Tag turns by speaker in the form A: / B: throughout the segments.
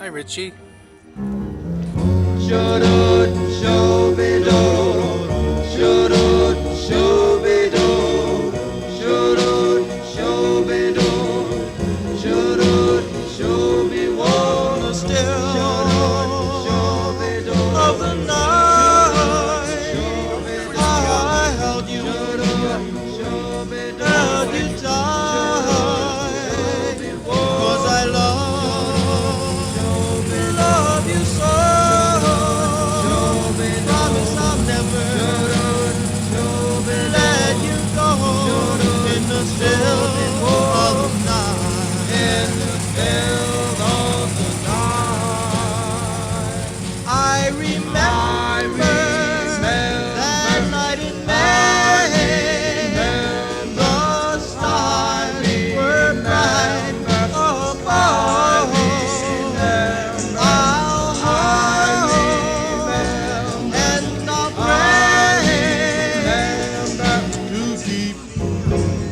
A: Hi, Richie.
B: Of the night, I held you tight, 'cause I love you so. Promise I'll never let you go in the still of the night. I remember that night in May. The stars were bright above. I'll hope and I'll pray to keep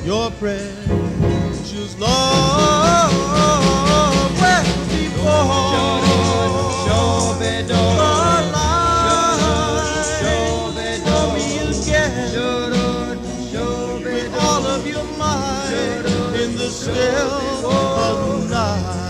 B: your precious love well before all of your mind in the still of the night.